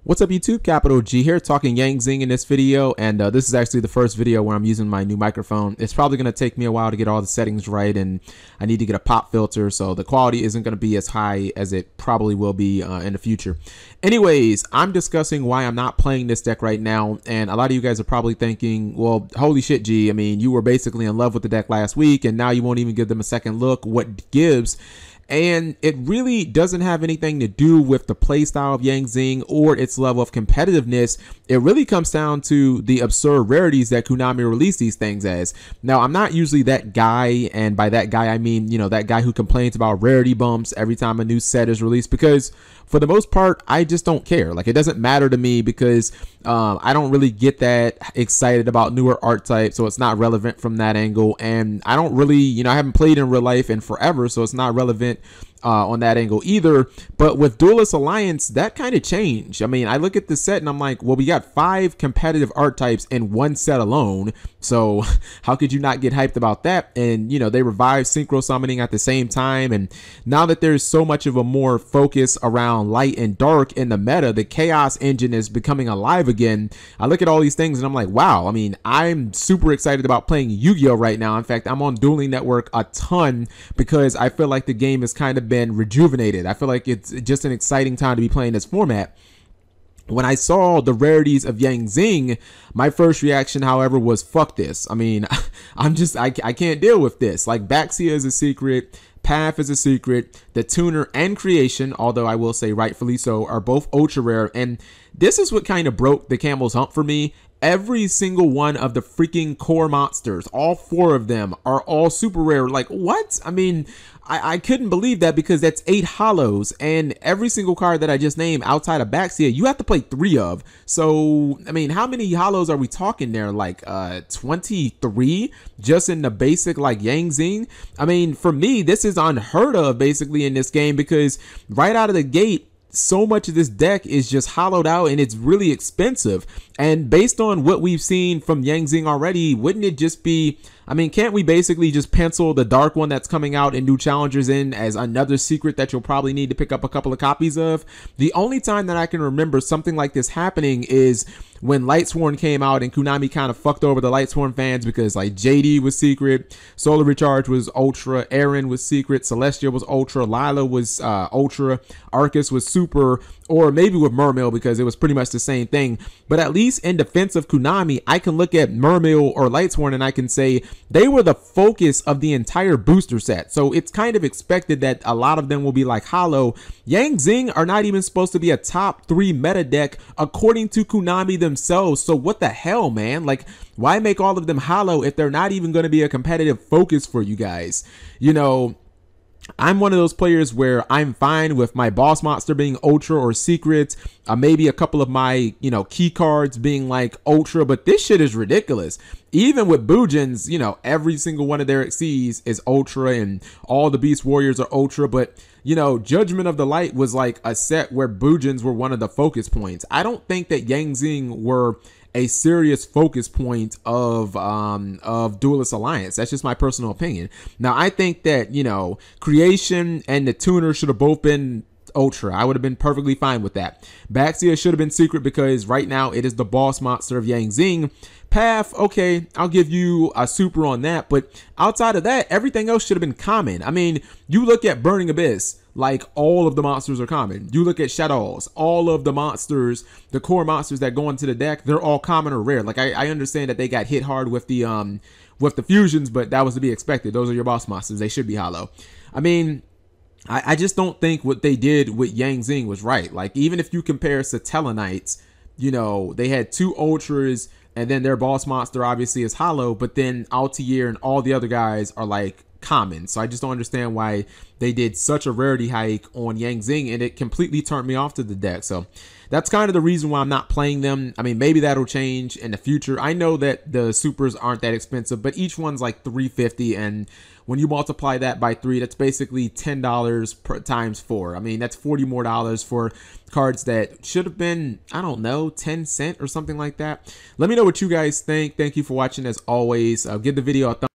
What's up YouTube, Capital G here, talking Yang Zing in this video, and this is actually the first video where I'm using my new microphone. It's probably going to take me a while to get all the settings right, and I need to get a pop filter, so the quality isn't going to be as high as it probably will be in the future. Anyways, I'm discussing why I'm not playing this deck right now, and a lot of you guys are probably thinking, well, holy shit, G, I mean, you were basically in love with the deck last week, and now you won't even give them a second look. What gives? And it really doesn't have anything to do with the playstyle of Yang Zing or its level of competitiveness. It really comes down to the absurd rarities that Konami released these things as. Now, I'm not usually that guy, and by that guy I mean, you know, that guy who complains about rarity bumps every time a new set is released, because for the most part, I just don't care. Like, it doesn't matter to me because I don't really get that excited about newer art types, so it's not relevant from that angle. And I don't really, you know, I haven't played in real life in forever, so it's not relevant on that angle either. But with Duelist Alliance, that kind of changed. I mean, I look at the set and I'm like, well, we got 5 competitive art types in one set alone, so how could you not get hyped about that? And, you know, they revived synchro summoning at the same time, and now that there's so much of a more focus around light and dark in the meta, the chaos engine is becoming alive again. I look at all these things and I'm like, wow, I mean, I'm super excited about playing Yu-Gi-Oh right now. In fact, I'm on Dueling Network a ton because I feel like the game has kind of been rejuvenated. I feel like it's just an exciting time to be playing this format. When I saw the rarities of Yang Zing, my first reaction, however, was fuck this. I mean, I can't deal with this. Like, Baxia is a secret, Path is a secret, the Tuner and Creation, although I will say rightfully so, are both ultra rare. And this is what kind of broke the camel's hump for me. Every single one of the freaking core monsters, all 4 of them, are all super rare. Like, what? I mean, I couldn't believe that, because that's 8 hollows, and every single card that I just named outside of Baxia, you have to play 3 of. So, I mean, how many hollows are we talking there? Like 23 just in the basic, like, Yang Zing? I mean, for me, this is unheard of basically in this game, because right out of the gate, so much of this deck is just hollowed out and it's really expensive. And based on what we've seen from Yang Zing already, wouldn't it just be, I mean, can't we basically just pencil the dark one that's coming out in new challengers in as another secret that you'll probably need to pick up a couple of copies of? The only time that I can remember something like this happening is when Lightsworn came out and Konami kind of fucked over the Lightsworn fans, because like JD was secret, Solar Recharge was ultra, Aaron was secret, Celestia was ultra, Lila was ultra, Arcus was super, or maybe with Mermail, because it was pretty much the same thing. But at least in defense of Konami, I can look at Mermail or Lightsworn and I can say they were the focus of the entire booster set. So it's kind of expected that a lot of them will be like hollow. Yang Zing are not even supposed to be a top 3 meta deck according to Konami themselves. So what the hell, man? Like, why make all of them hollow if they're not even going to be a competitive focus for you guys? You know, I'm one of those players where I'm fine with my boss monster being ultra or secret, maybe a couple of my, you know, key cards being like ultra, but this shit is ridiculous. Even with Bujins, you know, every single one of their Xyz is ultra and all the Beast Warriors are ultra, but you know, Judgment of the Light was like a set where Bujins were one of the focus points. I don't think that Yang Zing were a serious focus point of Duelist Alliance. That's just my personal opinion. Now, I think that, you know, Creation and the Tuner should have both been ultra. I would have been perfectly fine with that. Baxia should have been secret because right now it is the boss monster of Yang Zing. Path, okay, I'll give you a super on that, but outside of that, everything else should have been common. I mean, you look at Burning Abyss, like all of the monsters are common. You look at Shadows, all of the monsters, the core monsters that go into the deck, they're all common or rare. Like, I understand that they got hit hard with the fusions, but that was to be expected. Those are your boss monsters. They should be hollow. I mean, I just don't think what they did with Yang Zing was right. Like, even if you compare Satellanites, you know, they had 2 ultras, and then their boss monster obviously is hollow, but then Altair and all the other guys are like common. So I just don't understand why they did such a rarity hike on Yang Zing, and it completely turned me off to the deck. So that's kind of the reason why I'm not playing them. I mean, maybe that'll change in the future. I know that the supers aren't that expensive, but each one's like $350, and when you multiply that by 3, that's basically $10 per times 4. I mean, that's $40 more for cards that should have been, I don't know, 10 cents or something like that. Let me know what you guys think. Thank you for watching as always. Give the video a thumbs